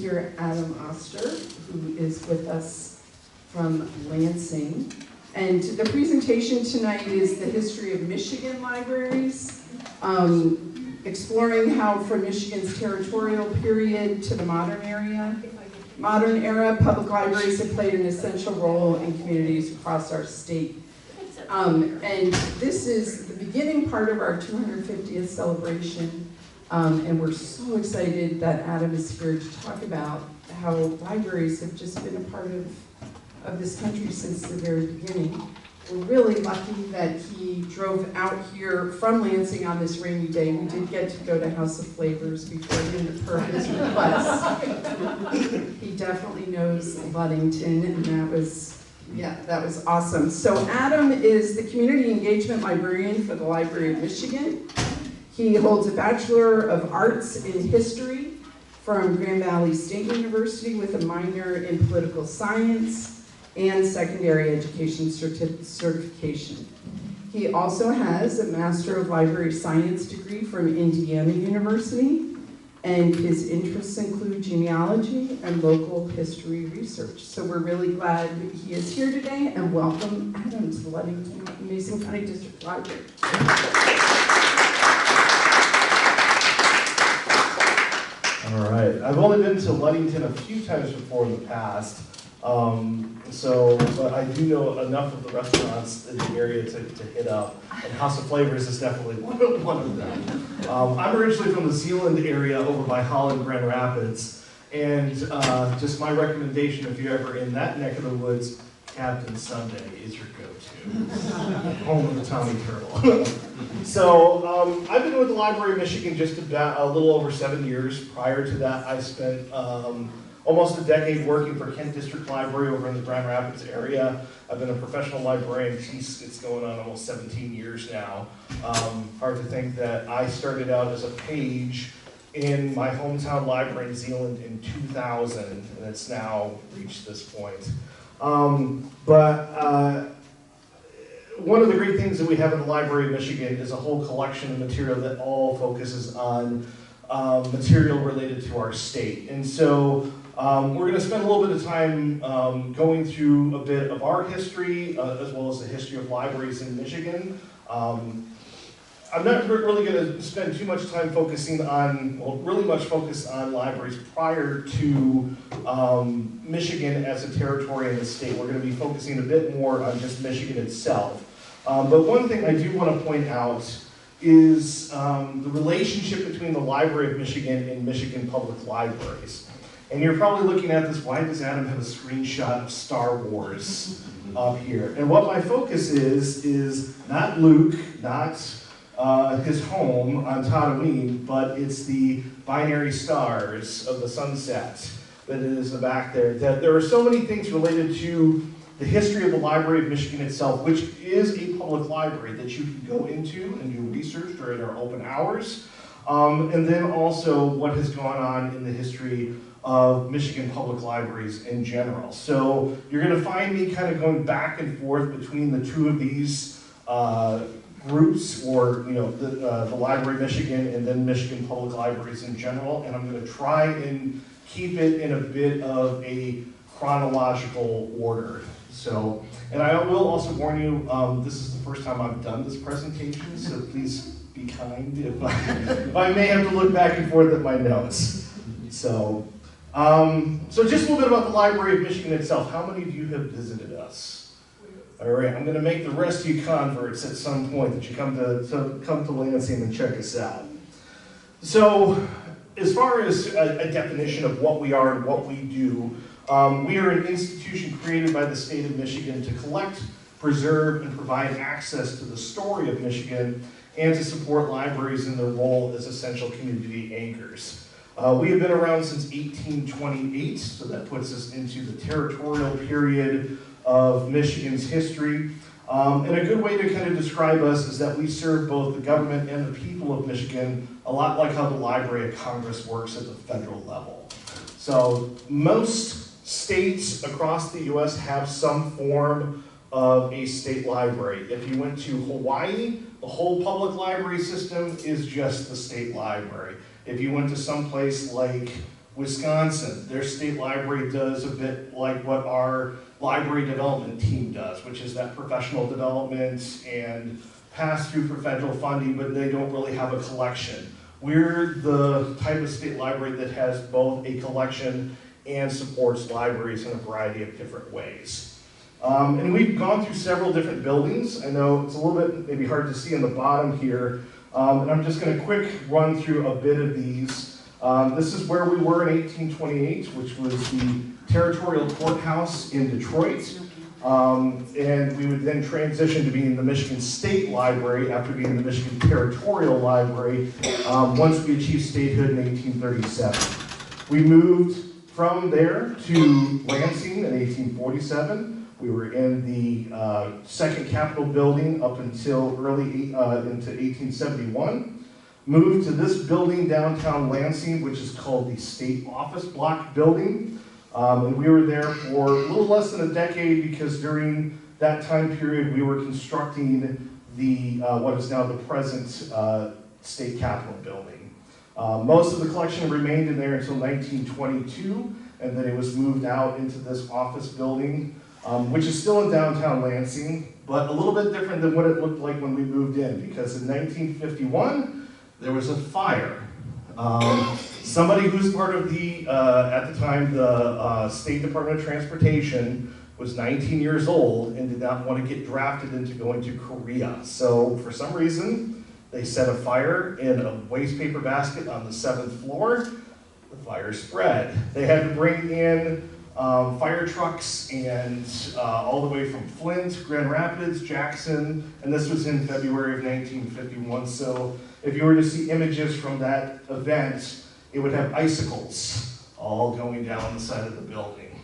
here Adam Oster, who is with us from Lansing. And the presentation tonight is the history of Michigan libraries, exploring how from Michigan's territorial period to the modern era, public libraries have played an essential role in communities across our state. And this is the beginning part of our 250th celebration, and we're so excited that Adam is here to talk about how libraries have just been a part of this country since the very beginning. We're really lucky that he drove out here from Lansing on this rainy day. We did get to go to House of Flavors before he per his request. He definitely knows Ludington, and that was awesome. So Adam is the Community Engagement Librarian for the Library of Michigan. He holds a Bachelor of Arts in History from Grand Valley State University with a minor in Political Science and secondary education certification. He also has a Master of Library Science degree from Indiana University, and his interests include genealogy and local history research. So we're really glad he is here today, and welcome Adam to the Ludington Mason County District Library. All right, I've only been to Ludington a few times before in the past, but I do know enough of the restaurants in the area to hit up, and House of Flavors is definitely one of them. I'm originally from the Zealand area over by Holland, Grand Rapids, and just my recommendation if you're ever in that neck of the woods, Captain Sunday is your go-to. Home of the Tommy Turtle. So I've been with the Library of Michigan just about a little over 7 years. Prior to that, I spent almost a decade working for Kent District Library over in the Grand Rapids area. I've been a professional librarian. It's going on almost 17 years now. Hard to think that I started out as a page in my hometown library in Zealand in 2000, and it's now reached this point. One of the great things that we have in the Library of Michigan is a whole collection of material that all focuses on material related to our state. And so we're going to spend a little bit of time going through a bit of our history, as well as the history of libraries in Michigan. I'm not really going to spend too much time focusing on, really much focus on libraries prior to Michigan as a territory in the state. We're going to be focusing a bit more on just Michigan itself. But one thing I do want to point out is the relationship between the Library of Michigan and Michigan Public Libraries. And you're probably looking at this, why does Adam have a screenshot of Star Wars up here? And what my focus is not Luke, not his home on Tatooine, but it's the binary stars of the sunset that is in the back there. That there are so many things related to the history of the Library of Michigan itself, which is a public library that you can go into and do research during our open hours. And then also what has gone on in the history of Michigan public libraries in general. So you're going to find me kind of going back and forth between the two of these groups, or the Library of Michigan and then Michigan Public Libraries in general, and I'm going to try and keep it in a bit of a chronological order. So, and I will also warn you, this is the first time I've done this presentation, so please be kind if I may have to look back and forth at my notes. So just a little bit about the Library of Michigan itself. How many of you have visited us? All right, I'm going to make the rest of you converts at some point that you come to Lansing and check us out. So, as far as a definition of what we are and what we do, we are an institution created by the state of Michigan to collect, preserve, and provide access to the story of Michigan and to support libraries in their role as essential community anchors. We have been around since 1828, so that puts us into the territorial period of Michigan's history. And a good way to kind of describe us is that we serve both the government and the people of Michigan, a lot like how the Library of Congress works at the federal level. So most states across the US have some form of a state library. If you went to Hawaii, the whole public library system is just the state library. If you went to some place like Wisconsin, their state library does a bit like what our library development team does, which is that professional development and pass through for federal funding, but they don't really have a collection. We're the type of state library that has both a collection and supports libraries in a variety of different ways. And we've gone through several different buildings. I know it's a little bit maybe hard to see on the bottom here, and I'm just going to quick run through a bit of these. This is where we were in 1828, which was the Territorial Courthouse in Detroit. And we would then transition to being the Michigan State Library after being the Michigan Territorial Library once we achieved statehood in 1837. We moved from there to Lansing in 1847. We were in the second Capitol building up until early into 1871. Moved to this building downtown Lansing, which is called the State Office Block Building. And we were there for a little less than a decade because during that time period we were constructing the what is now the present State Capitol building. Most of the collection remained in there until 1922, and then it was moved out into this office building, which is still in downtown Lansing, but a little bit different than what it looked like when we moved in, because in 1951 there was a fire. Somebody who's part of the, at the time, the State Department of Transportation was 19 years old and did not want to get drafted into going to Korea. So for some reason, they set a fire in a waste paper basket on the 7th floor. The fire spread. They had to bring in fire trucks and all the way from Flint, Grand Rapids, Jackson, and this was in February of 1951. So if you were to see images from that event, it would have icicles all going down the side of the building.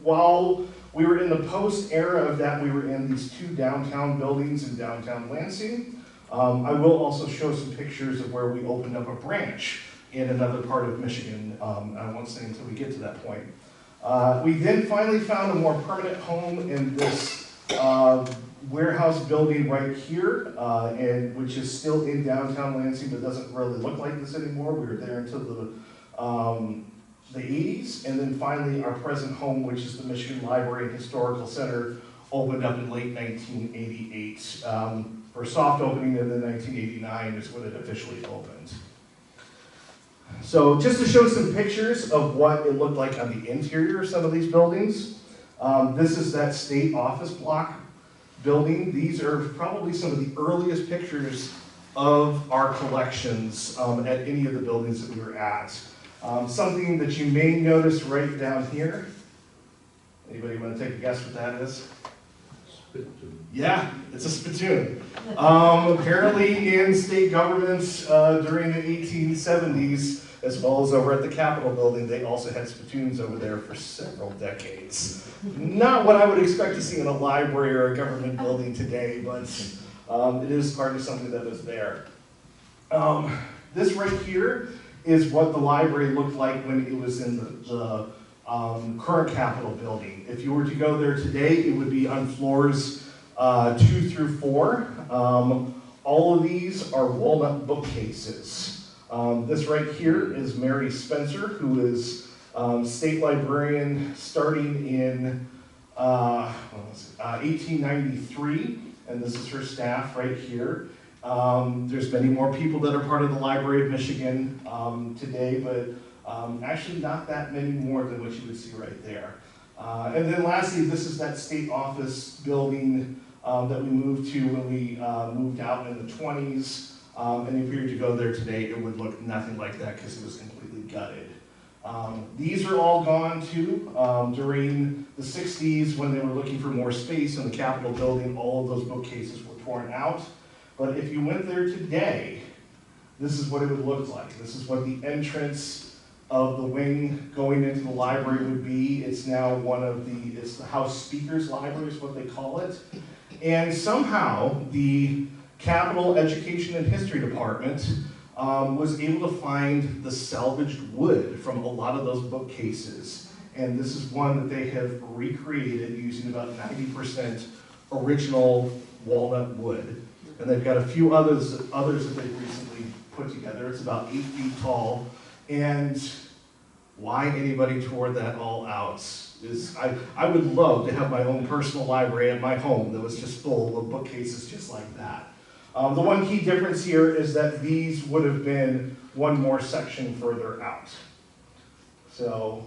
While we were in the post-era of that, we were in these two downtown buildings in downtown Lansing. I will also show some pictures of where we opened up a branch in another part of Michigan. I won't say until we get to that point. We then finally found a more permanent home in this warehouse building right here, and which is still in downtown Lansing, but doesn't really look like this anymore. We were there until the 80s, and then finally our present home, which is the Michigan Library and Historical Center, opened up in late 1988 for a soft opening, and then 1989 is when it officially opened. So just to show some pictures of what it looked like on the interior of some of these buildings, this is that State Office Block building. These are probably some of the earliest pictures of our collections at any of the buildings that we were at. Something that you may notice right down here. Anybody want to take a guess what that is? Spittoon. Yeah, it's a spittoon. Apparently in state governments during the 1870s, as well as over at the Capitol building, they also had spittoons over there for several decades. Not what I would expect to see in a library or a government building today, but it is part of something that was there. This right here is what the library looked like when it was in the current Capitol building. If you were to go there today, it would be on floors 2 through 4. All of these are walnut bookcases. This right here is Mary Spencer, who is state librarian starting in 1893, and this is her staff right here. There's many more people that are part of the Library of Michigan today, but actually not that many more than what you would see right there. And then lastly, this is that state office building that we moved to when we moved out in the 20s. And if you were to go there today, it would look nothing like that because it was completely gutted. These are all gone too. During the 60s, when they were looking for more space in the Capitol building, all of those bookcases were torn out. But if you went there today, this is what it would look like. This is what the entrance of the wing going into the library would be. It's now it's the House Speaker's Library is what they call it. And somehow the Capitol Education and History Department was able to find the salvaged wood from a lot of those bookcases. And this is one that they have recreated using about 90% original walnut wood. And they've got a few others that they've recently put together. It's about 8 feet tall. And why anybody tore that all out is, I would love to have my own personal library at my home that was just full of bookcases just like that. The one key difference here is that these would have been one more section further out. So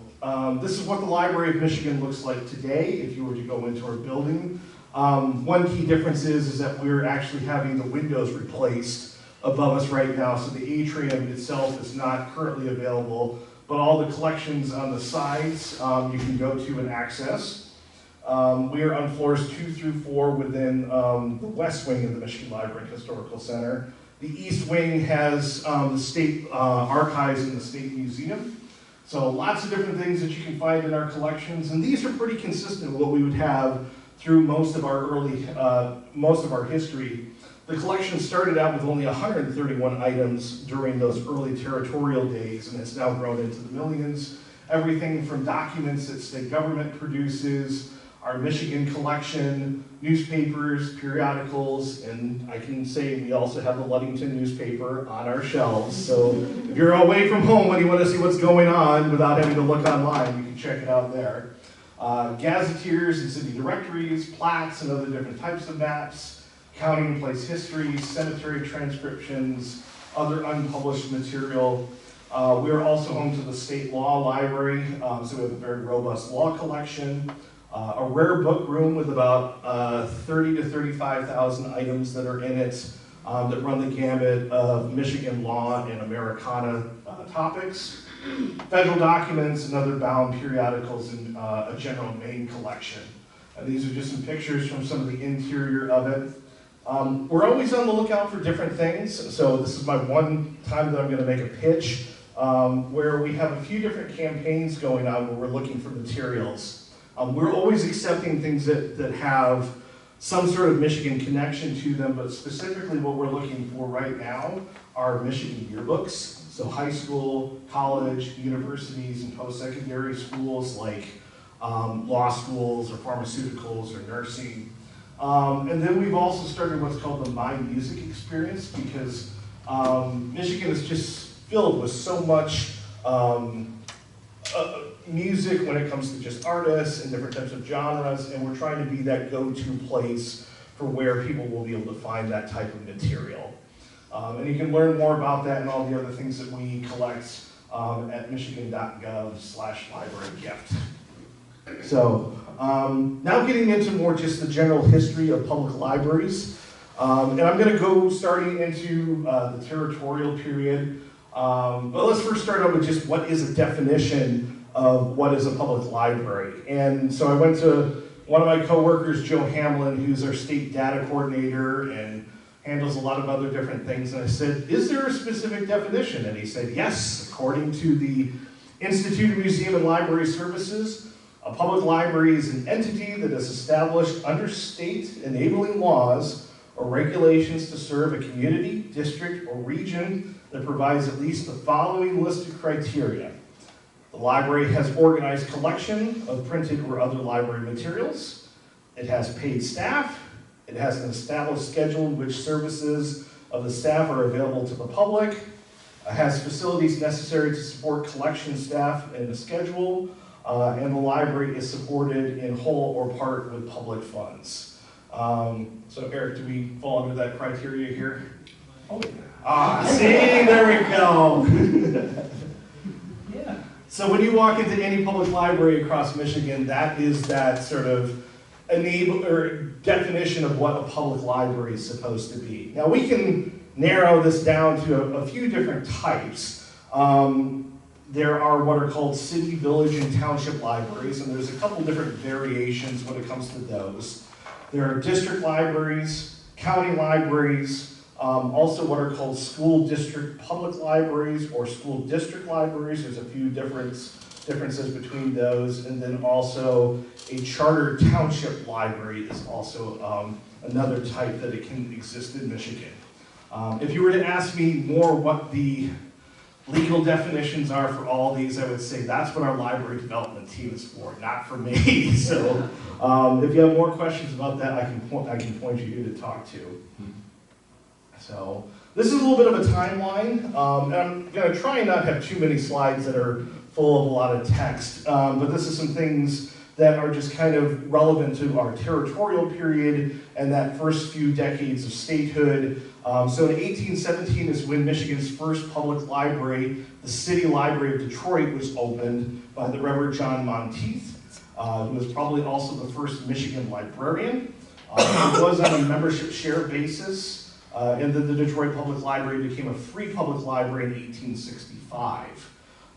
this is what the Library of Michigan looks like today if you were to go into our building. One key difference is that we're actually having the windows replaced above us right now, so the atrium itself is not currently available, but all the collections on the sides you can go to and access. We are on floors 2 through 4 within the west wing of the Michigan Library and Historical Center. The east wing has the state archives and the state museum. So lots of different things that you can find in our collections, and these are pretty consistent with what we would have through most of our history. The collection started out with only 131 items during those early territorial days, and it's now grown into the millions. Everything from documents that state government produces, our Michigan collection, newspapers, periodicals, and I can say we also have the Ludington newspaper on our shelves. So if you're away from home and you want to see what's going on without having to look online, you can check it out there. Gazetteers and city directories, plats and other different types of maps, county and place histories, cemetery transcriptions, other unpublished material. We are also home to the state law library, so we have a very robust law collection. A rare book room with about 30 to 35,000 items that are in it that run the gamut of Michigan law and Americana topics. Federal documents and other bound periodicals and a general main collection. These are just some pictures from some of the interior of it. We're always on the lookout for different things, so this is my one time that I'm going to make a pitch where we have a few different campaigns going on where we're looking for materials. We're always accepting things that have some sort of Michigan connection to them, but specifically what we're looking for right now are Michigan yearbooks. So high school, college, universities, and post-secondary schools like law schools or pharmaceuticals or nursing. And then we've also started what's called the My Music Experience because Michigan is just filled with so much music when it comes to just artists and different types of genres, and we're trying to be that go-to place for where people will be able to find that type of material. And you can learn more about that and all the other things that we collect at michigan.gov/librarygift. So now getting into more just the general history of public libraries. And I'm going to go starting into the territorial period. But let's first start out with just what is a definition of what is a public library. And so I went to one of my coworkers, Joe Hamlin, who's our state data coordinator and handles a lot of other different things. And I said, is there a specific definition? And he said, yes, according to the Institute of Museum and Library Services, a public library is an entity that is established under state enabling laws or regulations to serve a community, district, or region that provides at least the following listed criteria. The library has organized collection of printed or other library materials. It has paid staff. It has an established schedule in which services of the staff are available to the public. It has facilities necessary to support collection staff and the schedule. And the library is supported in whole or part with public funds. So Eric, do we fall under that criteria here? Oh, see, there we go. Yeah. So when you walk into any public library across Michigan, that is that sort of definition of what a public library is supposed to be. Now we can narrow this down to a few different types. There are what are called city, village, and township libraries, and there's a couple different variations when it comes to those. There are district libraries, county libraries, also what are called school district public libraries or school district libraries. There's a few differences between those, and then also a charter township library is also another type that it can exist in Michigan. If you were to ask me more what the legal definitions are for all these, I would say that's what our library development team is for, not for me. So if you have more questions about that, I can point you who to talk to. So This is a little bit of a timeline, and I'm going to try and not have too many slides that are full of a lot of text, but this is some things that are just kind of relevant to our territorial period and that first few decades of statehood. So in 1817 is when Michigan's first public library, the City Library of Detroit, was opened by the Reverend John Monteith, who was probably also the first Michigan librarian. It was on a membership share basis, and then the Detroit Public Library became a free public library in 1865.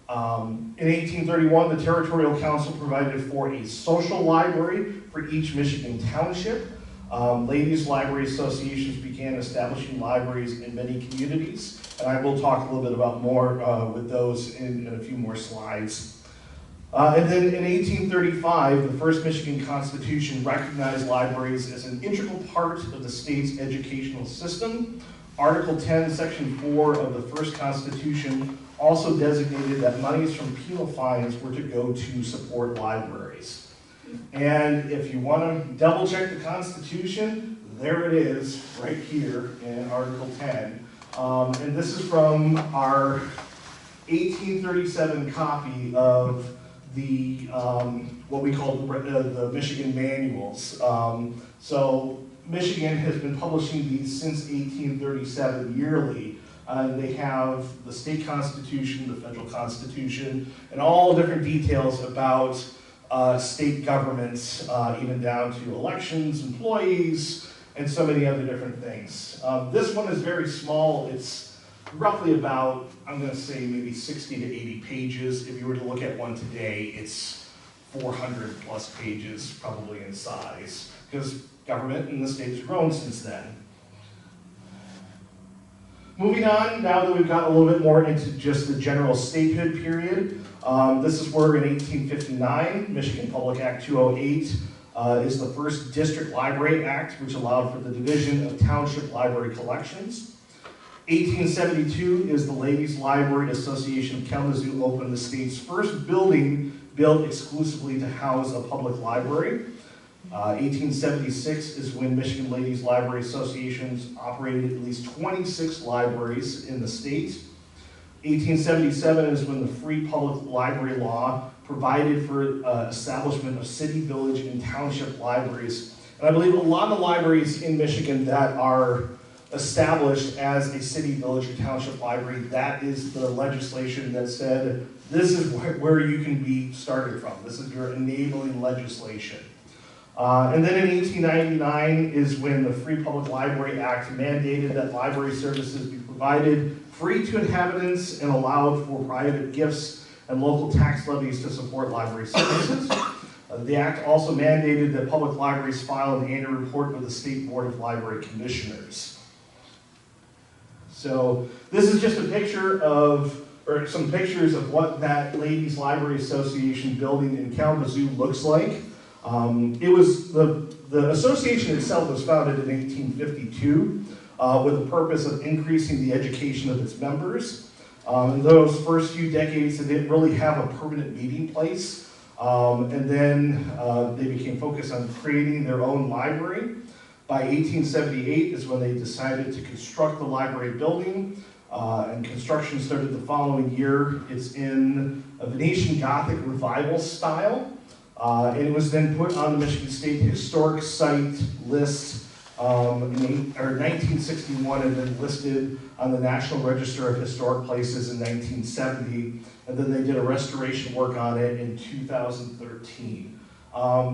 In 1831, the Territorial Council provided for a social library for each Michigan township. Ladies' library associations began establishing libraries in many communities, and I will talk a little bit about more with those in a few more slides. And then in 1835, the first Michigan Constitution recognized libraries as an integral part of the state's educational system. Article 10, Section 4 of the first Constitution also designated that monies from penal fines were to go to support libraries. And if you want to double check the Constitution, there it is, right here in Article 10. And this is from our 1837 copy of the, what we call the Michigan manuals. So Michigan has been publishing these since 1837 yearly. They have the state constitution, the federal constitution, and all different details about state governments, even down to elections, employees, and so many other different things. This one is very small. It's roughly about, I'm going to say maybe 60 to 80 pages. If you were to look at one today, it's 400 plus pages probably in size, because government in the state has grown since then. Moving on, now that we've got a little bit more into just the general statehood period, this is where in 1859, Michigan Public Act 208 is the first District Library Act, which allowed for the division of township library collections. 1872 is the Ladies Library Association of Kalamazoo opened the state's first building built exclusively to house a public library. 1876 is when Michigan Ladies Library Associations operated at least 26 libraries in the state. 1877 is when the Free Public Library Law provided for establishment of city, village, and township libraries. And I believe a lot of the libraries in Michigan that are established as a city, village, or township library, that is the legislation that said, this is where you can be started from. This is your enabling legislation. And then in 1899 is when the Free Public Library Act mandated that library services be provided free to inhabitants and allowed for private gifts and local tax levies to support library services. The act also mandated that public libraries file an annual report with the State Board of Library Commissioners. So this is just a picture of, or some pictures of what that Ladies Library Association building in Kalamazoo looks like. It was, the association itself was founded in 1852 with the purpose of increasing the education of its members. In those first few decades, they didn't really have a permanent meeting place. And then they became focused on creating their own library. By 1878 is when they decided to construct the library building, and construction started the following year. It's in a Venetian Gothic revival style. And it was then put on the Michigan State Historic Site list in 1961 and then listed on the National Register of Historic Places in 1970. And then they did a restoration work on it in 2013.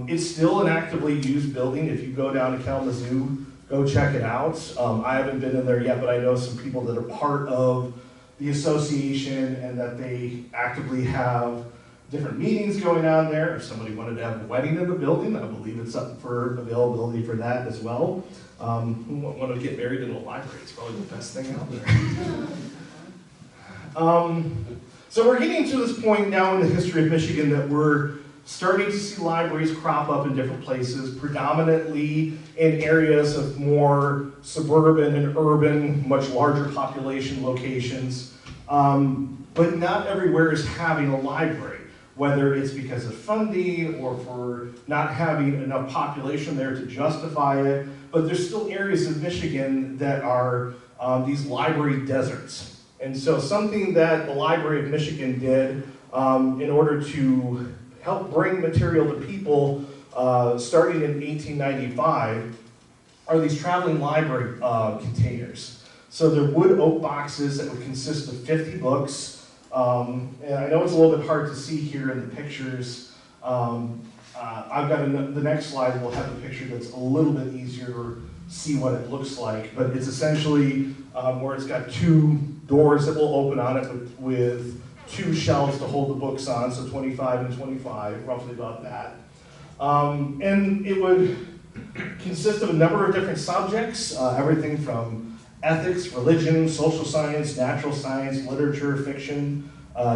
It's still an actively used building. If you go down to Kalamazoo, go check it out. I haven't been in there yet, but I know some people that are part of the association and that they actively have different meetings going on there. If somebody wanted to have a wedding in the building, I believe it's up for availability for that as well. Who want to get married in a library? It's probably the best thing out there. So we're getting to this point now in the history of Michigan that we're starting to see libraries crop up in different places, predominantly in areas of more suburban and urban, much larger population locations. But not everywhere is having a library, whether it's because of funding or for not having enough population there to justify it. But there's still areas of Michigan that are these library deserts. And so something that the Library of Michigan did in order to help bring material to people starting in 1895 are these traveling library containers. So they're wood oak boxes that would consist of 50 books. And I know it's a little bit hard to see here in the pictures. I've got the next slide will have a picture that's a little bit easier to see what it looks like. But it's essentially where it's got two doors that will open on it with two shelves to hold the books on, so 25 and 25, roughly about that. And it would consist of a number of different subjects, everything from ethics, religion, social science, natural science, literature, fiction,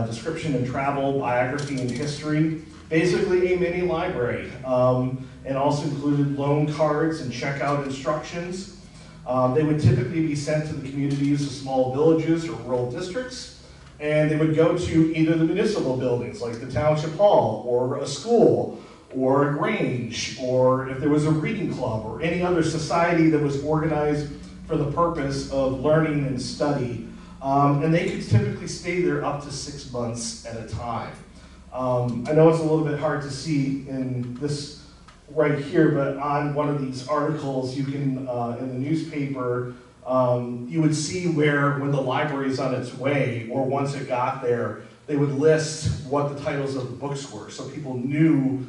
description and travel, biography and history. Basically a mini library, and also included loan cards and checkout instructions. They would typically be sent to the communities of small villages or rural districts, and they would go to either the municipal buildings like the township hall or a school or a grange, or if there was a reading club or any other society that was organized for the purpose of learning and study. And they could typically stay there up to 6 months at a time. I know it's a little bit hard to see in this right here, but on one of these articles you can, in the newspaper, you would see where when the library is on its way, or once it got there, they would list what the titles of the books were, so people knew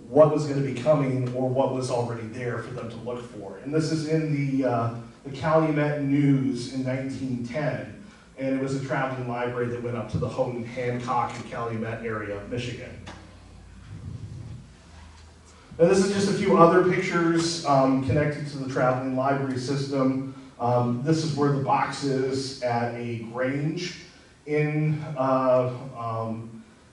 what was going to be coming or what was already there for them to look for. And this is in the Calumet News in 1910. And it was a traveling library that went up to the Houghton, Hancock, and Calumet area of Michigan. And this is just a few other pictures connected to the traveling library system. This is where the box is at a grange in,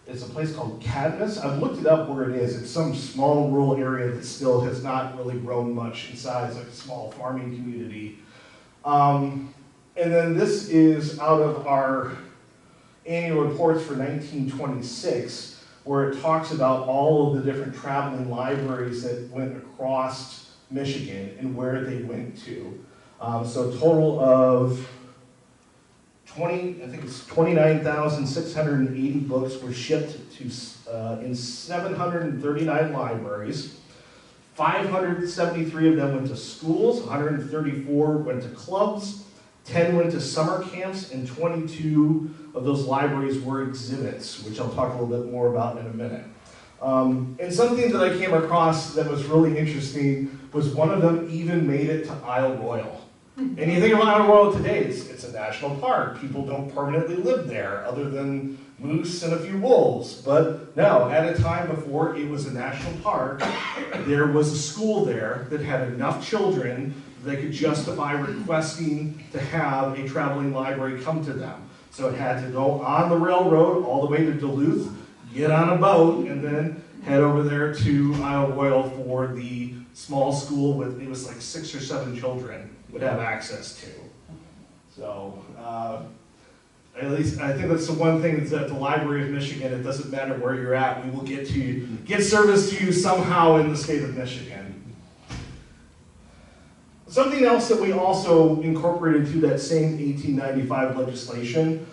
it's a place called Cadmus. I've looked it up where it is. It's some small rural area that still has not really grown much in size, like a small farming community. And then this is out of our annual reports for 1926, where it talks about all of the different traveling libraries that went across Michigan and where they went to. So a total of 29,680 books were shipped to in 739 libraries. 573 of them went to schools, 134 went to clubs, 10 went to summer camps, and 22 of those libraries were exhibits, which I'll talk a little bit more about in a minute. And something that I came across that was really interesting was one of them even made it to Isle Royal. And you think of Isle Royal today, it's a national park. People don't permanently live there other than moose and a few wolves. But no, at a time before it was a national park, there was a school there that had enough children they could justify requesting to have a traveling library come to them. So it had to go on the railroad all the way to Duluth, get on a boat, and then head over there to Isle Royal for the small school with, it was like 6 or 7 children would have access to. So, at least I think that's the one thing is that the Library of Michigan, it doesn't matter where you're at, we will get service to you somehow in the state of Michigan. Something else that we also incorporated to that same 1895 legislation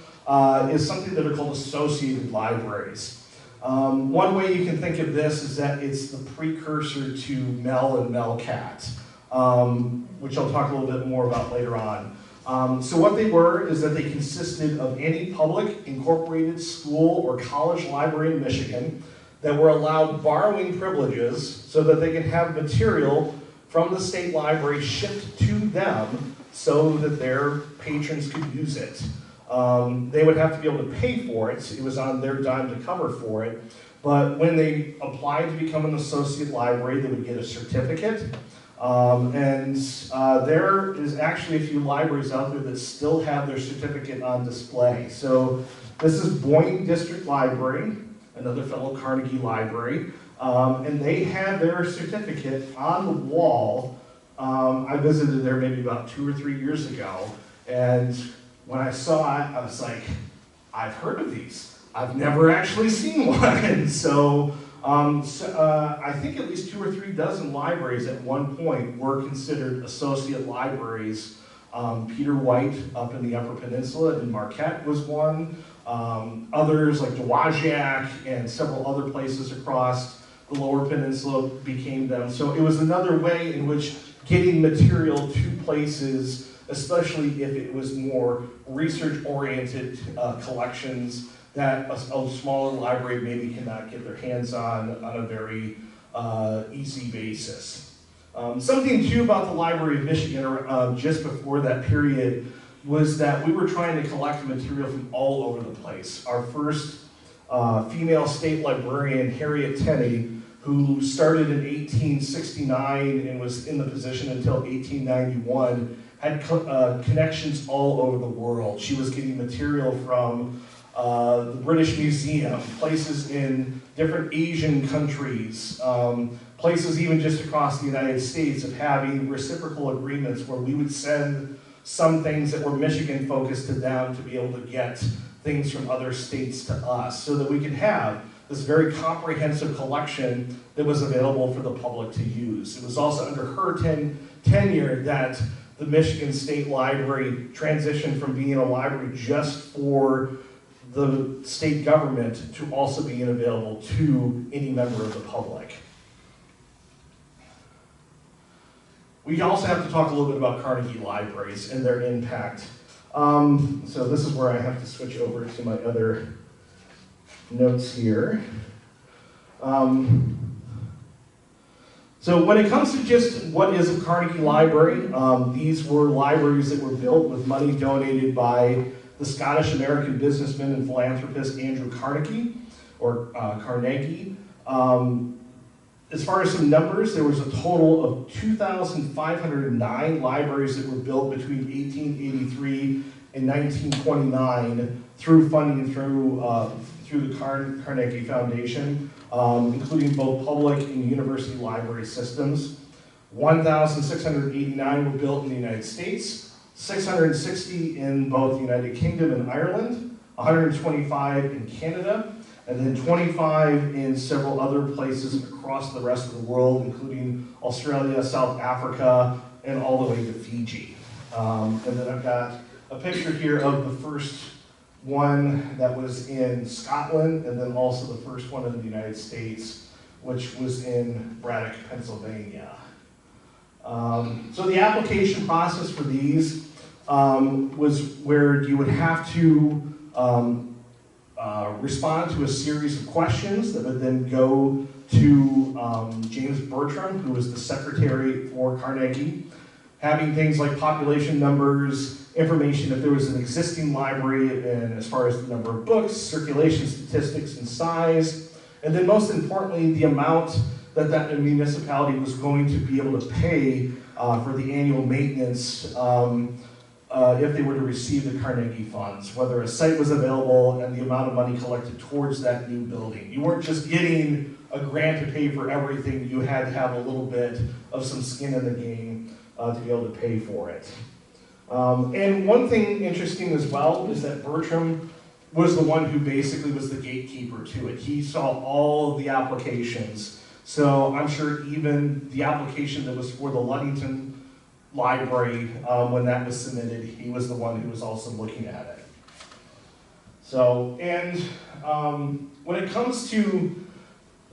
is something that are called associated libraries. One way you can think of this is that it's the precursor to Mel and Melcat, which I'll talk a little bit more about later on. So what they were is that they consisted of any public, incorporated school or college library in Michigan that were allowed borrowing privileges so that they could have material from the state library shipped to them so that their patrons could use it. They would have to be able to pay for it. It was on their dime to cover for it. But when they applied to become an associate library, they would get a certificate. There is actually a few libraries out there that still have their certificate on display. So this is Boyne District Library, another fellow Carnegie Library. And they had their certificate on the wall. I visited there maybe about 2 or 3 years ago, and when I saw it, I was like, I've heard of these. I've never actually seen one. So I think at least 2 or 3 dozen libraries at one point were considered associate libraries Peter White up in the Upper Peninsula in Marquette was one. Others like Dowagiac and several other places across the Lower Peninsula became them. So it was another way in which getting material to places, especially if it was more research-oriented collections that a smaller library maybe cannot get their hands on a very easy basis. Something too about the Library of Michigan just before that period was that we were trying to collect material from all over the place. Our first female state librarian, Harriet Tenney, who started in 1869 and was in the position until 1891, had connections all over the world. She was getting material from the British Museum, places in different Asian countries, places even just across the United States, of having reciprocal agreements where we would send some things that were Michigan focused to them to be able to get things from other states to us, so that we could have this very comprehensive collection that was available for the public to use. It was also under her tenure that the Michigan State Library transitioned from being a library just for the state government to also being available to any member of the public. We also have to talk a little bit about Carnegie libraries and their impact. So this is where I have to switch over to my other notes here. So when it comes to just what is a Carnegie Library, these were libraries that were built with money donated by the Scottish American businessman and philanthropist Andrew Carnegie, or Carnegie. As far as some numbers, there was a total of 2,509 libraries that were built between 1883 and 1929 through funding through the Carnegie Foundation, including both public and university library systems. 1,689 were built in the United States, 660 in both the United Kingdom and Ireland, 125 in Canada, and then 25 in several other places across the rest of the world, including Australia, South Africa, and all the way to Fiji. And then I've got a picture here of the first one that was in Scotland, and then also the first one in the United States, which was in Braddock, Pennsylvania. So the application process for these was where you would have to respond to a series of questions that would then go to James Bertram, who was the secretary for Carnegie, having things like population numbers, information if there was an existing library, and as far as the number of books, circulation statistics and size, and then most importantly, the amount that that municipality was going to be able to pay for the annual maintenance if they were to receive the Carnegie funds, whether a site was available and the amount of money collected towards that new building. You weren't just getting a grant to pay for everything, you had to have a little bit of some skin in the game to be able to pay for it. And one thing interesting as well is that Bertram was the one who basically was the gatekeeper to it. He saw all of the applications. So I'm sure even the application that was for the Ludington Library, when that was submitted, he was the one who was also looking at it. So, and when it comes to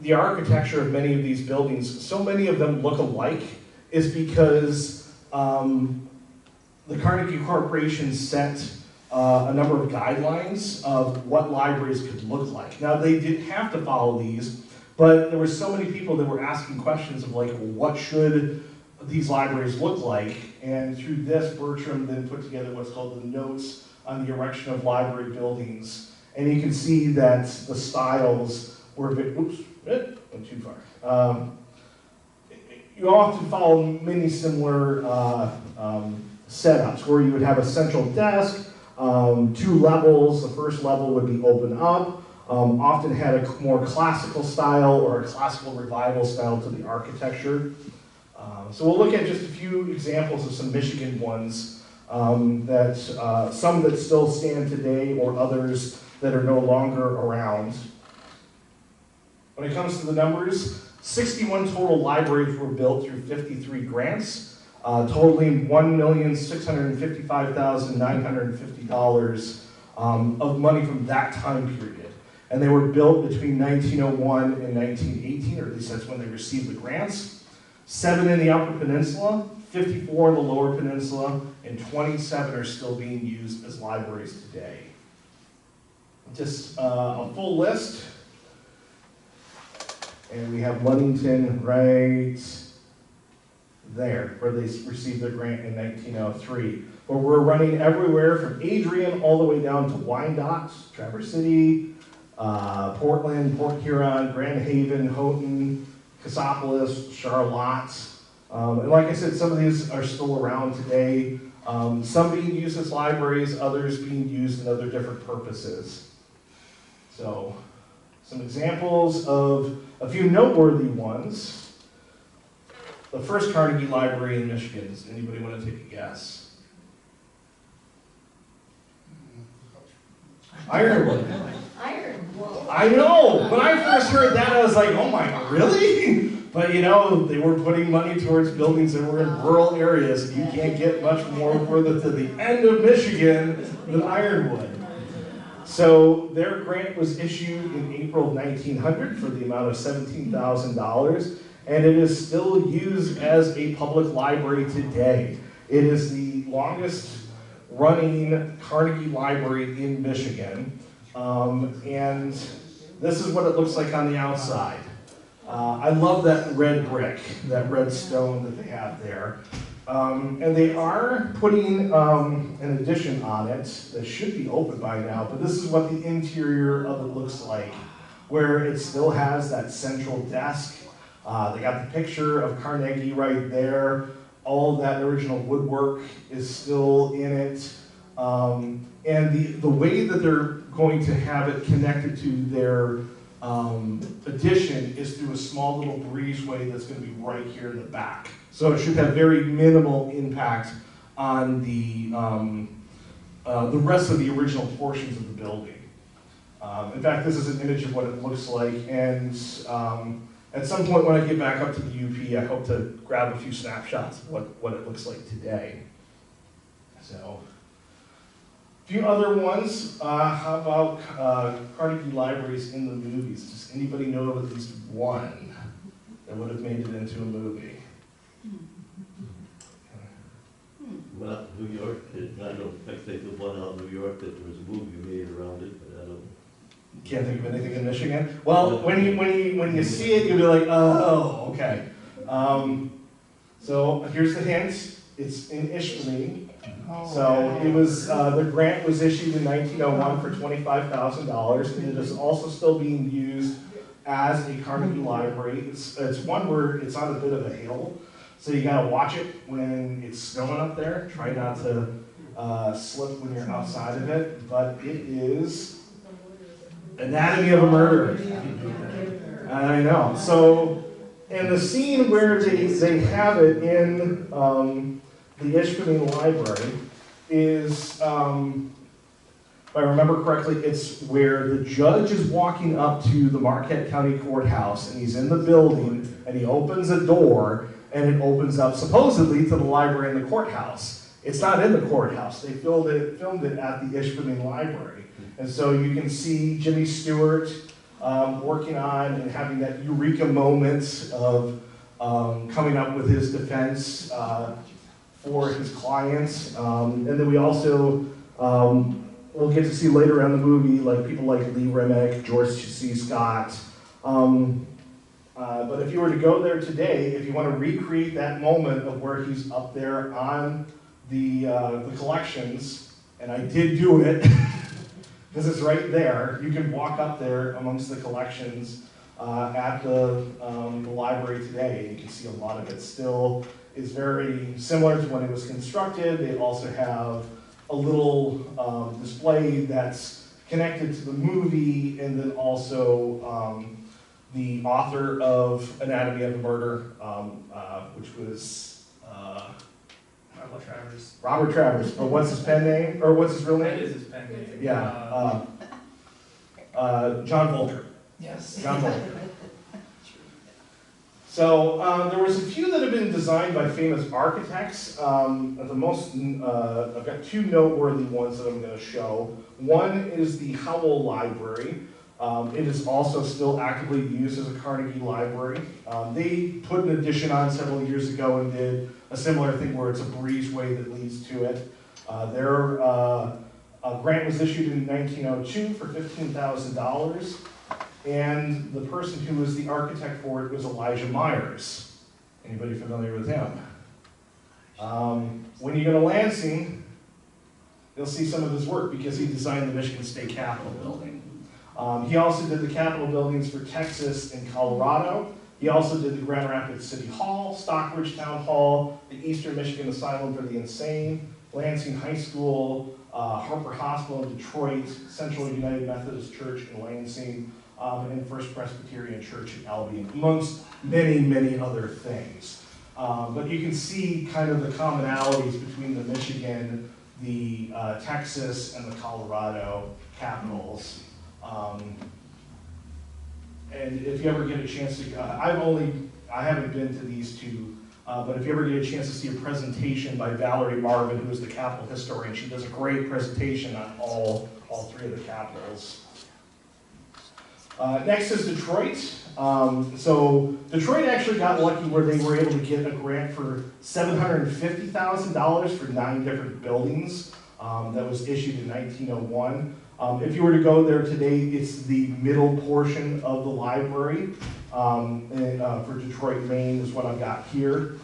the architecture of many of these buildings, so many of them look alike is because the Carnegie Corporation set a number of guidelines of what libraries could look like. Now, they didn't have to follow these, but there were so many people that were asking questions of like, well, what should these libraries look like? And through this, Bertram then put together what's called the Notes on the Erection of Library Buildings. And you can see that the styles were a bit, oops, went too far. You often follow many similar setups where you would have a central desk, 2 levels. The first level would be open up, often had a more classical style or a classical revival style to the architecture. So we'll look at just a few examples of some Michigan ones, that some that still stand today or others that are no longer around. When it comes to the numbers, 61 total libraries were built through 53 grants. totaling $1,655,950 of money from that time period. And they were built between 1901 and 1918, or at least that's when they received the grants. 7 in the Upper Peninsula, 54 in the Lower Peninsula, and 27 are still being used as libraries today. Just a full list. And we have Ludington right there, where they received their grant in 1903. But we're running everywhere from Adrian all the way down to Wyandotte, Traverse City, Portland, Port Huron, Grand Haven, Houghton, Cassopolis, Charlotte. And like I said, some of these are still around today. Some being used as libraries, others being used in other different purposes. So, some examples of a few noteworthy ones. The first Carnegie Library in Michigan. Does anybody want to take a guess? Ironwood. I know. When I first heard that, I was like, oh my, really? But you know, they were putting money towards buildings that were in rural areas. You can't get much more further to the end of Michigan than Ironwood. So their grant was issued in April of 1900 for the amount of $17,000, and it is still used as a public library today. It is the longest running Carnegie Library in Michigan, and this is what it looks like on the outside. I love that red brick, that red stone that they have there. And they are putting an addition on it that should be open by now, but this is what the interior of it looks like, where it still has that central desk. They got the picture of Carnegie right there. All of that original woodwork is still in it. And the way that they're going to have it connected to their addition is through a small little breezeway that's going to be right here in the back. So it should have very minimal impact on the rest of the original portions of the building. In fact, this is an image of what it looks like, and at some point when I get back up to the UP, I hope to grab a few snapshots of what it looks like today. So, a few other ones. How about Carnegie Libraries in the movies? Does anybody know of at least one that would have made it into a movie? Well, New York, I don't know, I think the one out in New York that there was a movie made around it, but I don't. Can't think of anything in Michigan. Well, when you see it, you'll be like, oh, okay. So here's the hint. It's in Ishpeming. So it was the grant was issued in 1901 for $25,000, and it is also still being used as a Carnegie Library. It's one where it's on a bit of a hill, so you gotta watch it when it's snowing up there. Try not to slip when you're outside of it, but it is Anatomy of a Murder. I know. So, and the scene where they have it in the Ishpeming Library is, if I remember correctly, it's where the judge is walking up to the Marquette County Courthouse, and he's in the building, and he opens a door, and it opens up supposedly to the library in the courthouse. It's not in the courthouse. They filmed it at the Ishpeming Library. And so you can see Jimmy Stewart working on and having that eureka moment of coming up with his defense for his clients. And then we also, we'll get to see later on in the movie, like people like Lee Remick, George C. Scott. But if you were to go there today, if you want to recreate that moment of where he's up there on the collections, and I did do it, because it's right there. You can walk up there amongst the collections at the library today, and you can see a lot of it still is very similar to when it was constructed. They also have a little display that's connected to the movie, and then also the author of Anatomy of a Murder, which was Robert Travers. Or what's his pen name? Or what's his real name? That is his pen name. Yeah. John Volker. Yes. John Volker. So there was a few that have been designed by famous architects. I've got two noteworthy ones that I'm going to show. One is the Howell Library. It is also still actively used as a Carnegie Library. They put an addition on several years ago and did a similar thing where it's a breezeway that leads to it. Their grant was issued in 1902 for $15,000. And the person who was the architect for it was Elijah Myers. Anybody familiar with him? When you go to Lansing, you'll see some of his work because he designed the Michigan State Capitol building. He also did the Capitol buildings for Texas and Colorado. He also did the Grand Rapids City Hall, Stockbridge Town Hall, the Eastern Michigan Asylum for the Insane, Lansing High School, Harper Hospital in Detroit, Central United Methodist Church in Lansing, and First Presbyterian Church in Albion, amongst many, many other things. But you can see kind of the commonalities between the Michigan, the Texas, and the Colorado capitals. And if you ever get a chance to, I haven't been to these two, but if you ever get a chance to see a presentation by Valerie Marvin, who is the Capitol historian, she does a great presentation on all three of the capitals. Next is Detroit. So Detroit actually got lucky where they were able to get a grant for $750,000 for 9 different buildings that was issued in 1901. If you were to go there today, it's the middle portion of the library for Detroit, Maine is what I've got here.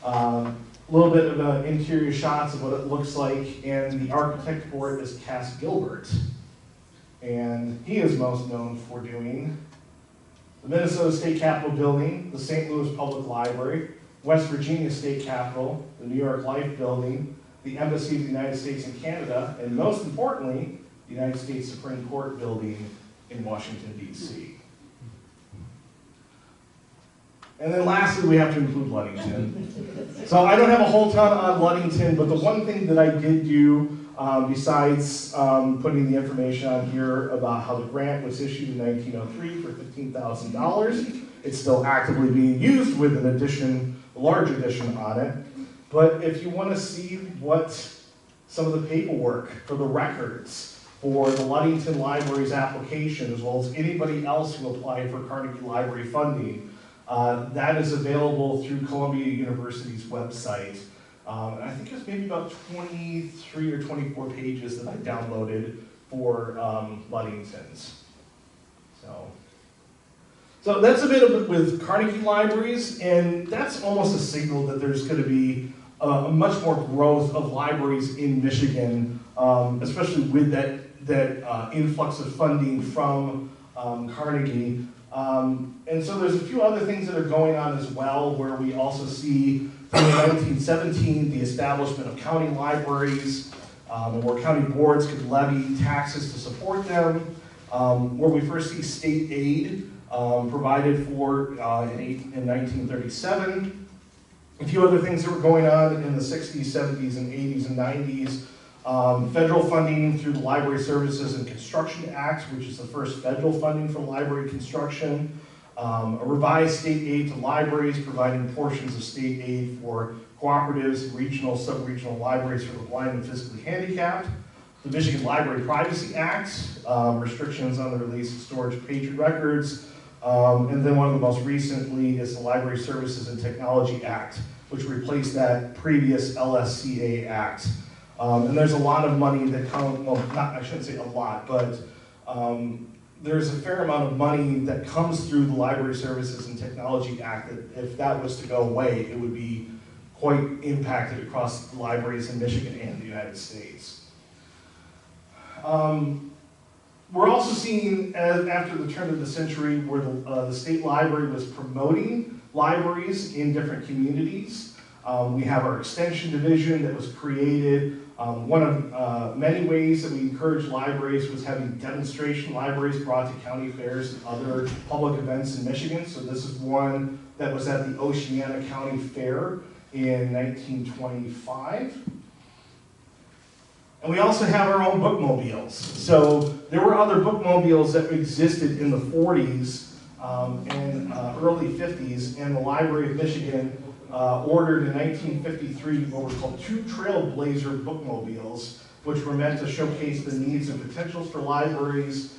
A little bit of interior shots of what it looks like, and the architect for it is Cass Gilbert. And he is most known for doing the Minnesota State Capitol Building, the St. Louis Public Library, West Virginia State Capitol, the New York Life Building, the Embassy of the United States in Canada, and most importantly, the United States Supreme Court Building in Washington, D.C. And then lastly, we have to include Ludington. So I don't have a whole ton on Ludington, but the one thing that I did do, besides putting the information on here about how the grant was issued in 1903 for $15,000, it's still actively being used with an addition, a large addition on it. But if you want to see what some of the paperwork for the records for the Ludington Library's application, as well as anybody else who applied for Carnegie Library funding, that is available through Columbia University's website. I think it was maybe about 23 or 24 pages that I downloaded for Ludington's. So that's a bit of it with Carnegie Libraries, and that's almost a signal that there's going to be a much more growth of libraries in Michigan, especially with that influx of funding from Carnegie. And so there's a few other things that are going on as well, where we also see in 1917 the establishment of county libraries, and where county boards could levy taxes to support them, where we first see state aid provided for in 1937. A few other things that were going on in the 60s, 70s, and 80s and 90s. Federal funding through the Library Services and Construction Act, which is the first federal funding for library construction. A revised state aid to libraries, providing portions of state aid for cooperatives, regional, sub-regional libraries for the blind and physically handicapped. The Michigan Library Privacy Act, restrictions on the release and storage of patriot records. And then one of the most recently is the Library Services and Technology Act, which replaced that previous LSCA Act. And there's a lot of money that comes, well, I shouldn't say a lot, but there's a fair amount of money that comes through the Library Services and Technology Act that if that was to go away, it would be quite impacted across libraries in Michigan and the United States. We're also seeing, after the turn of the century, where the state library was promoting libraries in different communities. We have our extension division that was created. One of many ways that we encourage libraries was having demonstration libraries brought to county fairs and other public events in Michigan. So this is one that was at the Oceana County Fair in 1925. And we also have our own bookmobiles. So there were other bookmobiles that existed in the 40s in early 50s, and the Library of Michigan ordered in 1953 what were called two Trailblazer bookmobiles, which were meant to showcase the needs and potentials for libraries,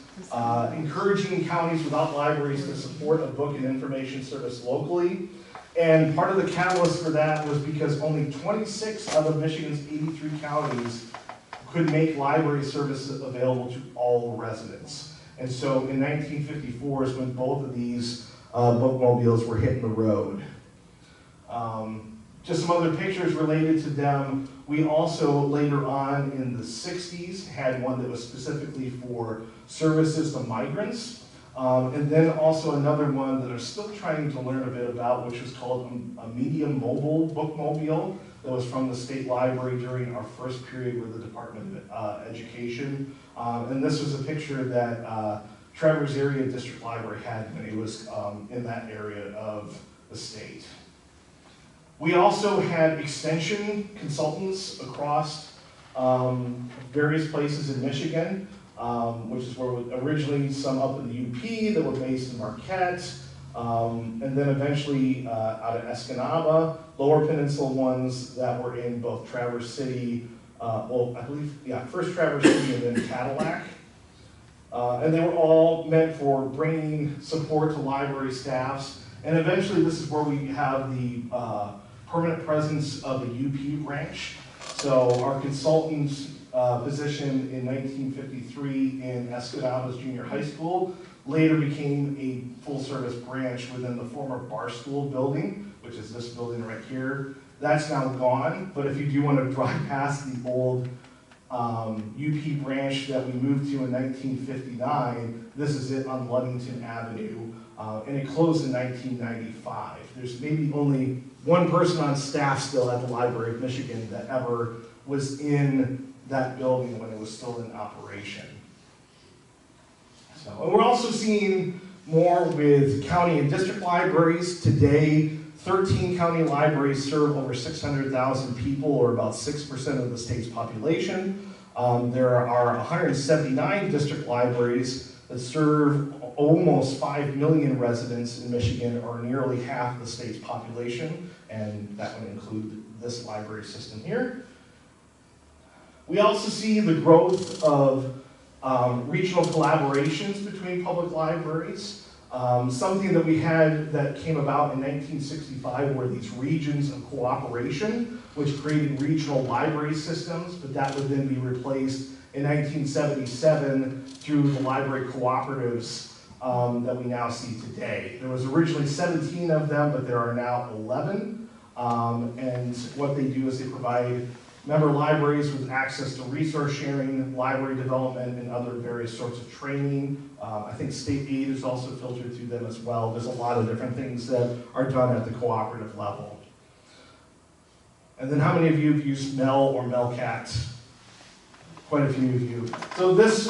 encouraging counties without libraries to support a book and information service locally. And part of the catalyst for that was because only 26 out of Michigan's 83 counties could make library services available to all residents. And so in 1954 is when both of these bookmobiles were hitting the road. Just some other pictures related to them. We also later on in the 60s had one that was specifically for services to migrants. And then also another one that I'm still trying to learn a bit about, which was called a medium mobile bookmobile that was from the state library during our first period with the Department of Education. And this was a picture that Traverse Area District Library had when it was in that area of the state. We also had extension consultants across various places in Michigan, which is where originally some up in the UP that were based in Marquette, and then eventually out of Escanaba, Lower Peninsula ones that were in both Traverse City, well, I believe, yeah, first Traverse City and then Cadillac. And they were all meant for bringing support to library staffs. And eventually this is where we have the permanent presence of a UP branch. So our consultants position in 1953 in Escanaba's junior high school later became a full-service branch within the former bar school building, which is this building right here. That's now gone, but if you do want to drive past the old UP branch that we moved to in 1959, this is it on Ludington Avenue, and it closed in 1995. There's maybe only one person on staff still at the Library of Michigan that ever was in that building when it was still in operation. So, and we're also seeing more with county and district libraries. Today, 13 county libraries serve over 600,000 people, or about 6% of the state's population. There are 179 district libraries that serve almost 5 million residents in Michigan, or nearly half the state's population, and that would include this library system here. We also see the growth of regional collaborations between public libraries. Something that we had that came about in 1965 were these regions of cooperation, which created regional library systems, but that would then be replaced in 1977 through the library cooperatives that we now see today. There was originally 17 of them, but there are now 11. And what they do is they provide member libraries with access to resource sharing, library development, and other various sorts of training. I think state aid is also filtered through them as well. There's a lot of different things that are done at the cooperative level. And then how many of you have used MEL or MELCAT? Quite a few of you. So this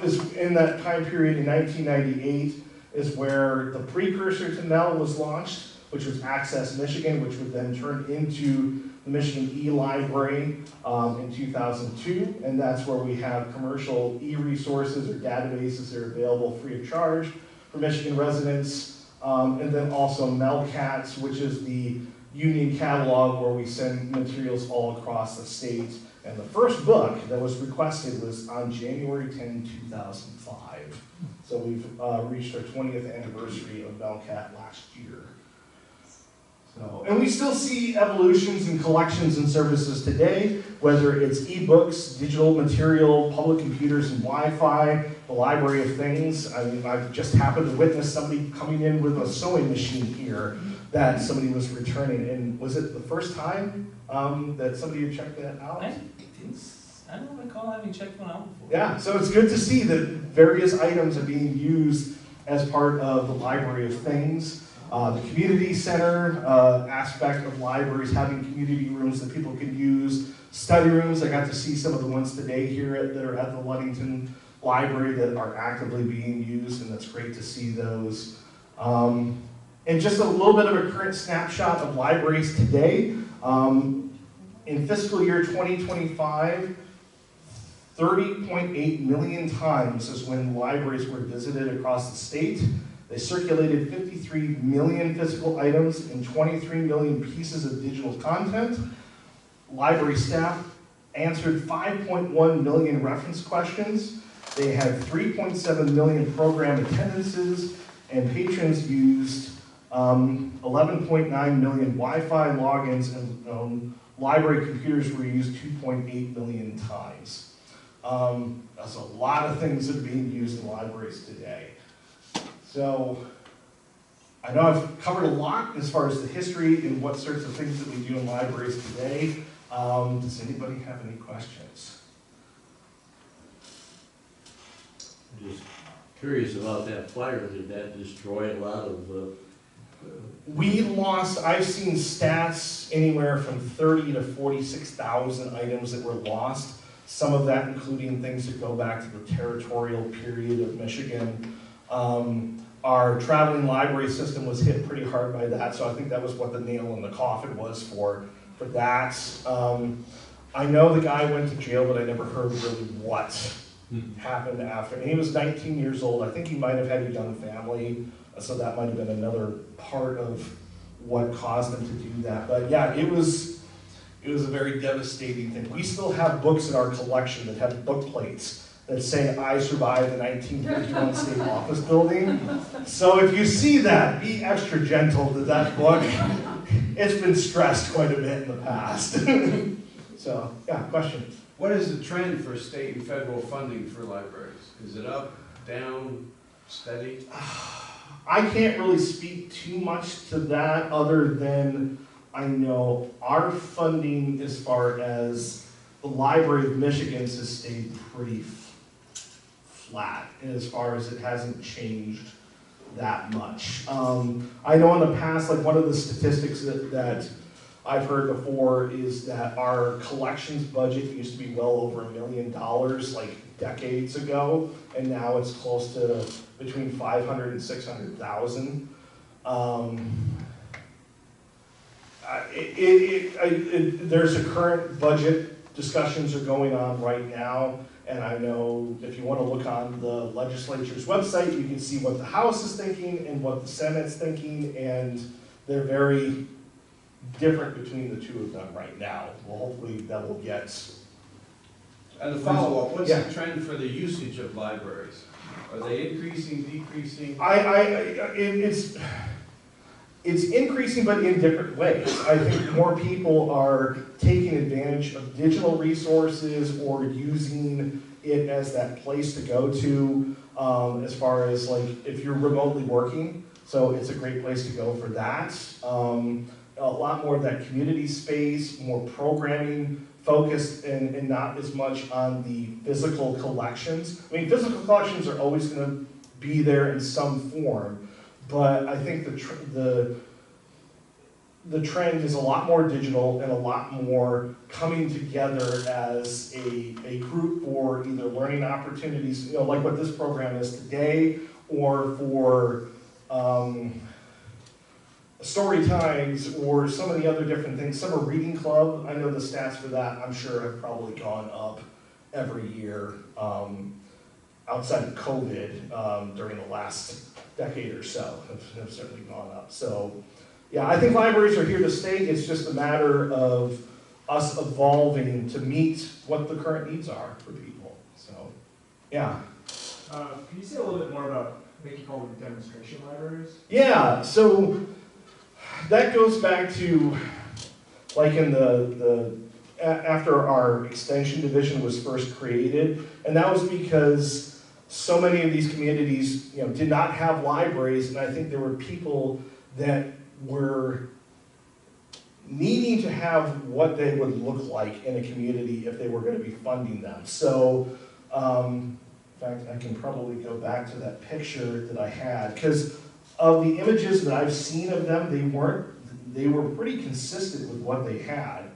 is in that time period in 1998 is where the precursor to MEL was launched, which was Access Michigan, which would then turn into the Michigan E-Library in 2002, and that's where we have commercial e-resources or databases that are available free of charge for Michigan residents, and then also MELCATs, which is the union catalog where we send materials all across the state. And the first book that was requested was on January 10, 2005. So we've reached our 20th anniversary of MELCAT last year. So, and we still see evolutions in collections and services today, whether it's ebooks, digital material, public computers and Wi-Fi, the Library of Things. I mean, I've just happened to witness somebody coming in with a sewing machine here that somebody was returning. And was it the first time that somebody had checked that out? I don't recall having checked one out before. Yeah, so it's good to see that various items are being used as part of the Library of Things. The community center aspect of libraries, having community rooms that people can use, study rooms. I got to see some of the ones today here that are at the Ludington Library that are actively being used, and that's great to see those. And just a little bit of a current snapshot of libraries today. In fiscal year 2025, 30.8 million times is when libraries were visited across the state. They circulated 53 million physical items and 23 million pieces of digital content. Library staff answered 5.1 million reference questions. They had 3.7 million program attendances, and patrons used 11.9 million Wi-Fi logins, and library computers were used 2.8 million times. That's a lot of things that are being used in libraries today. So I know I've covered a lot as far as the history and what sorts of things that we do in libraries today. Does anybody have any questions? I'm just curious about that fire. Did that destroy a lot of, We lost, I've seen stats anywhere from 30 to 46,000 items that were lost. Some of that including things that go back to the territorial period of Michigan. Our traveling library system was hit pretty hard by that, so I think that was what the nail in the coffin was for that. I know the guy went to jail, but I never heard really what happened after. And he was 19 years old. I think he might have had a young family, so that might have been another part of what caused him to do that. But yeah, it was a very devastating thing. We still have books in our collection that have book plates that say, "I survived the 1951 State Office Building." So if you see that, be extra gentle to that book. It's been stressed quite a bit in the past. So, yeah, question? What is the trend for state and federal funding for libraries? Is it up, down, steady? I can't really speak too much to that other than I know our funding as far as the Library of Michigan's has stayed pretty flat as far as it hasn't changed that much. I know in the past, like one of the statistics that I've heard before is that our collections budget used to be well over $1 million like decades ago, and now it's close to between 500 and 600,000. There's a current budget discussions are going on right now, and I know if you want to look on the legislature's website, you can see what the House is thinking and what the Senate's thinking, and they're very different between the two of them right now. Well, hopefully that will get. And a follow-up, what's Yeah. the trend for the usage of libraries? Are they increasing, decreasing? It's increasing, but in different ways. I think more people are taking advantage of digital resources or using it as that place to go to, as far as like if you're remotely working. So it's a great place to go for that. A lot more of that community space, more programming focused and not as much on the physical collections. I mean, physical collections are always going to be there in some form, but I think the trend is a lot more digital and a lot more coming together as a group for either learning opportunities, you know, like what this program is today, or for story times or some of the other different things. Summer reading club, I know the stats for that, I'm sure have probably gone up every year outside of COVID during the last decade or so, have certainly gone up. So yeah, I think libraries are here to stay. It's just a matter of us evolving to meet what the current needs are for people. So yeah. Can you say a little bit more about, I think you call them demonstration libraries? Yeah, so that goes back to like in after our extension division was first created, and that was because so many of these communities, you know, did not have libraries, and I think there were people that were needing to have what they would look like in a community if they were going to be funding them. So, in fact, I can probably go back to that picture that I had, because of the images that I've seen of them, they were pretty consistent with what they had.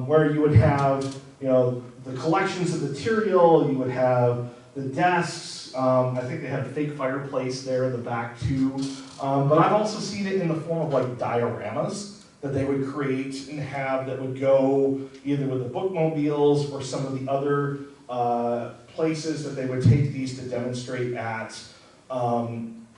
Where you would have, you know, the collections of material, you would have the desks, I think they had a fake fireplace there in the back too. But I've also seen it in the form of like dioramas that they would create and have that would go either with the bookmobiles or some of the other places that they would take these to demonstrate at.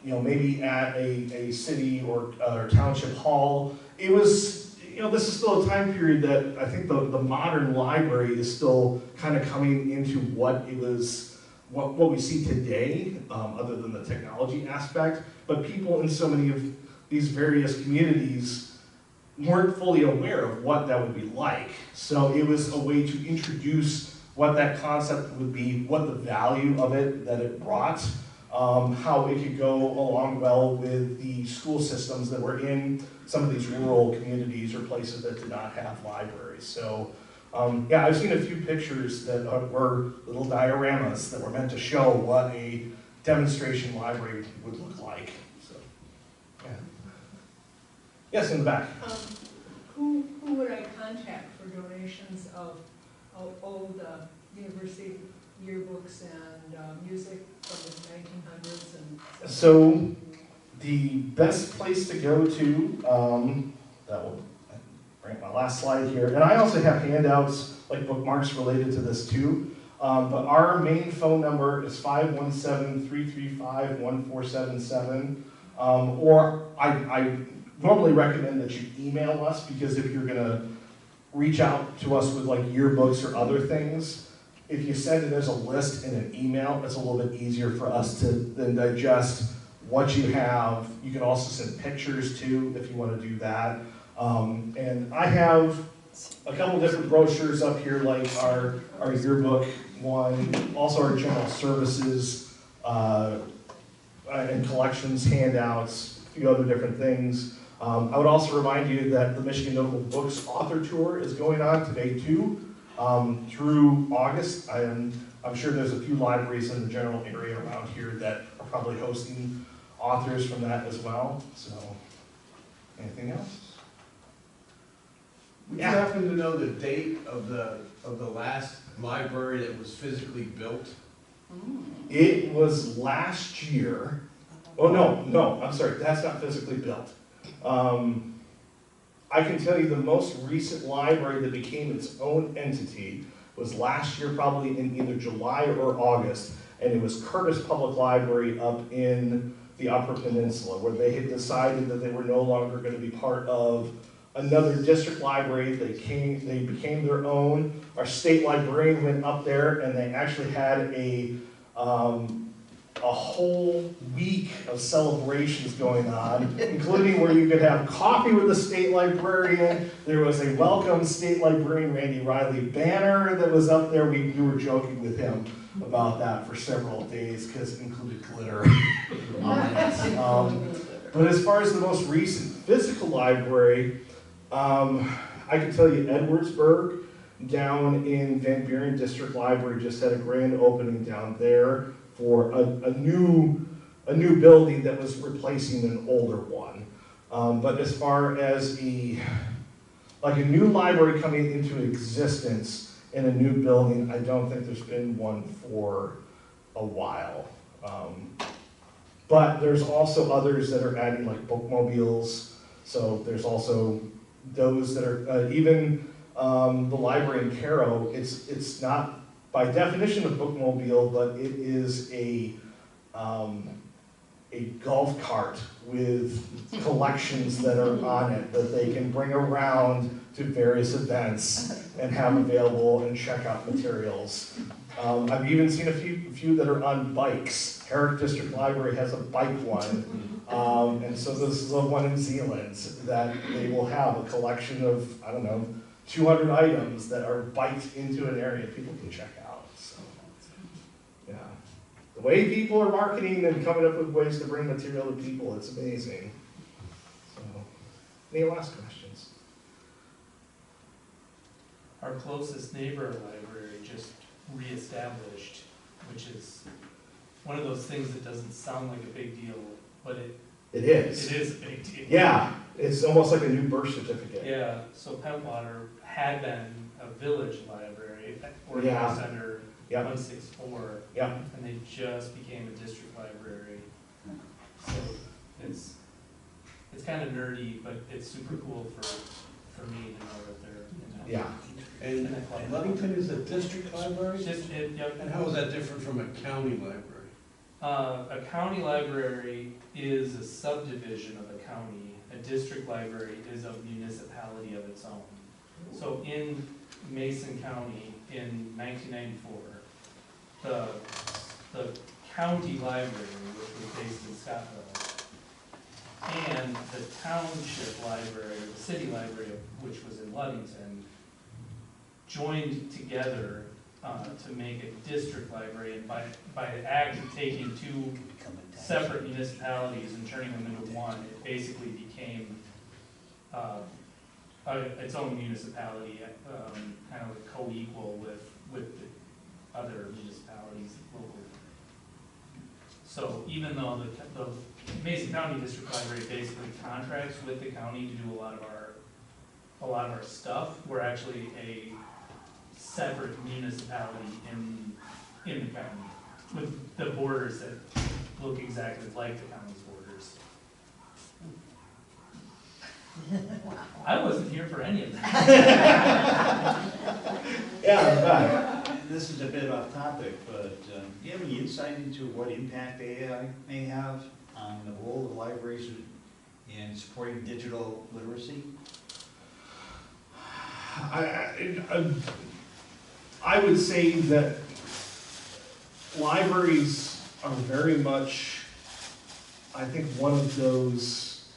maybe at a city or township hall. It was, this is still a time period that I think the modern library is still kind of coming into what it was, what we see today, other than the technology aspect. But people in so many of these various communities weren't fully aware of what that would be like. So it was a way to introduce what that concept would be, what the value of it that it brought, how it could go along well with the school systems that were in some of these rural communities or places that did not have libraries. So yeah, I've seen a few pictures that were little dioramas that were meant to show what a demonstration library would look like. So, yeah. Yes, in the back. Who would I contact for donations of old university yearbooks and music from the 1900s and? So the best place to go to, that will bring up my last slide here, and I also have handouts like bookmarks related to this too, but our main phone number is 517-335-1477, or I normally recommend that you email us, because if you're gonna reach out to us with like yearbooks or other things, if you send it as a list in an email, it's a little bit easier for us to then digest what you have. You can also send pictures too, if you want to do that. And I have a couple different brochures up here, like our yearbook one, also our general services and collections handouts, a few other different things. I would also remind you that the Michigan Notable Books Author Tour is going on today too, through August. I'm sure there's a few libraries in the general area around here that are probably hosting authors from that as well. So, anything else? Would you happen to know the date of the last library that was physically built? It was last year. Oh, no, I'm sorry, that's not physically built. I can tell you the most recent library that became its own entity was last year, probably in either July or August, and it was Curtis Public Library up in the Upper Peninsula, where they had decided that they were no longer going to be part of another district library. They became their own. Our state librarian went up there, and they actually had a whole week of celebrations going on, including where you could have coffee with the state librarian. There was a welcome state librarian, Randy Riley banner that was up there. We were joking with him about that for several days because it included glitter on it. But as far as the most recent physical library, I can tell you Edwardsburg down in Van Buren District Library just had a grand opening down there for a new building that was replacing an older one. But as far as a new library coming into existence in a new building, I don't think there's been one for a while. But there's also others that are adding like bookmobiles. So there's also those that are, even the library in Caro, it's not by definition a bookmobile, but it is a golf cart with collections that are on it that they can bring around to various events and have available and check out materials. I've even seen a few that are on bikes. Herrick District Library has a bike one. And so this is the one in Zealand that they will have a collection of, I don't know, 200 items that are biked into an area people can check out. So, yeah. The way people are marketing and coming up with ways to bring material to people, it's amazing. So, any last questions? Our closest neighbor library just reestablished, which is one of those things that doesn't sound like a big deal, but it is. It is a big deal. Yeah, it's almost like a new birth certificate. Yeah, so Pentwater had been a village library, organized under 164, yeah, and they just became a district library. So it's kind of nerdy, but it's super cool for me to know that they're yeah. And Ludington is a district library? Yep. And how is that different from a county library? A county library is a subdivision of a county. A district library is a municipality of its own. So in Mason County in 1994, the county library, which was based in Scottsville, and the township library, or the city library, which was in Ludington, joined together to make a district library, and by the act of taking two separate municipalities and turning them into one, it basically became its own municipality, kind of co-equal with the other municipalities locally. So even though the Mason County District Library basically contracts with the county to do a lot of our stuff, we're actually a separate municipality in the county with the borders that look exactly like the county's borders. I wasn't here for any of that. Yeah, This is a bit off topic, but do you have any insight into what impact AI may have on the role of libraries in supporting digital literacy? I would say that libraries are very much, I think, one of those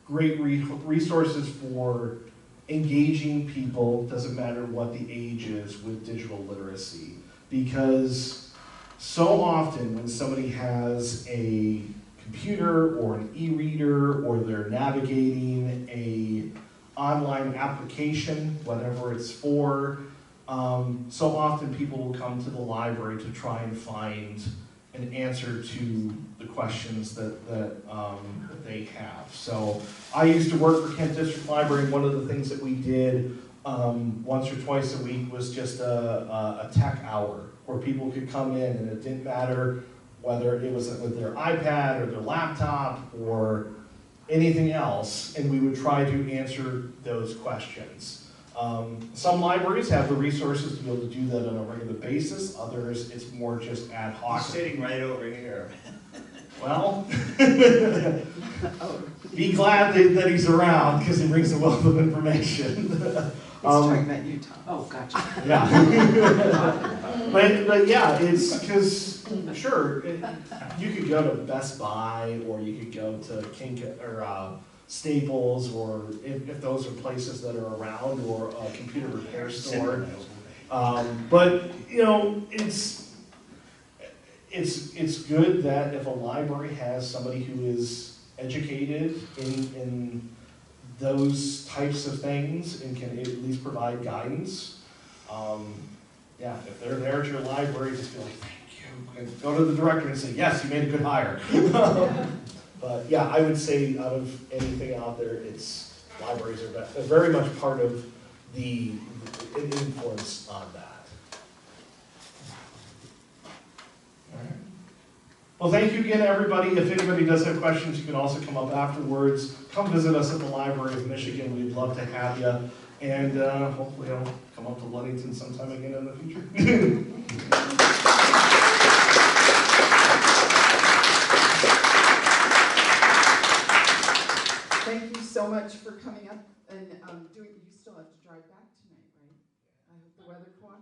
great resources for engaging people, doesn't matter what the age is, with digital literacy. Because so often when somebody has a computer or an e-reader, or they're navigating a online application, whatever it's for, so often people will come to the library to try and find an answer to the questions that they have. So I used to work for Kent District Library, and one of the things that we did once or twice a week was just a tech hour, where people could come in, and it didn't matter whether it was with their iPad or their laptop or anything else, and we would try to answer those questions. Some libraries have the resources to be able to do that on a regular basis. Others, it's more just ad hoc. He's sitting right over here. Well, be glad that he's around, because he brings a wealth of information. He's talking about you, Tom. Oh, gotcha. Yeah. but yeah, it's because, sure, you could go to Best Buy, or you could go to Staples, or if those are places that are around, or a computer repair store. But, you know, it's good that if a library has somebody who is educated in those types of things and can at least provide guidance. Yeah, if they're there at your library, just be like, thank you, and go to the director and say, yes, you made a good hire. But yeah, I would say out of anything out there, libraries are very much part of the influence on that. All right. Well, thank you again, everybody. If anybody does have questions, you can also come up afterwards. Come visit us at the Library of Michigan. We'd love to have you. And hopefully I'll come up to Ludington sometime again in the future. Thank you so much for coming up and you still have to drive back tonight, right? I hope the weather cooperates.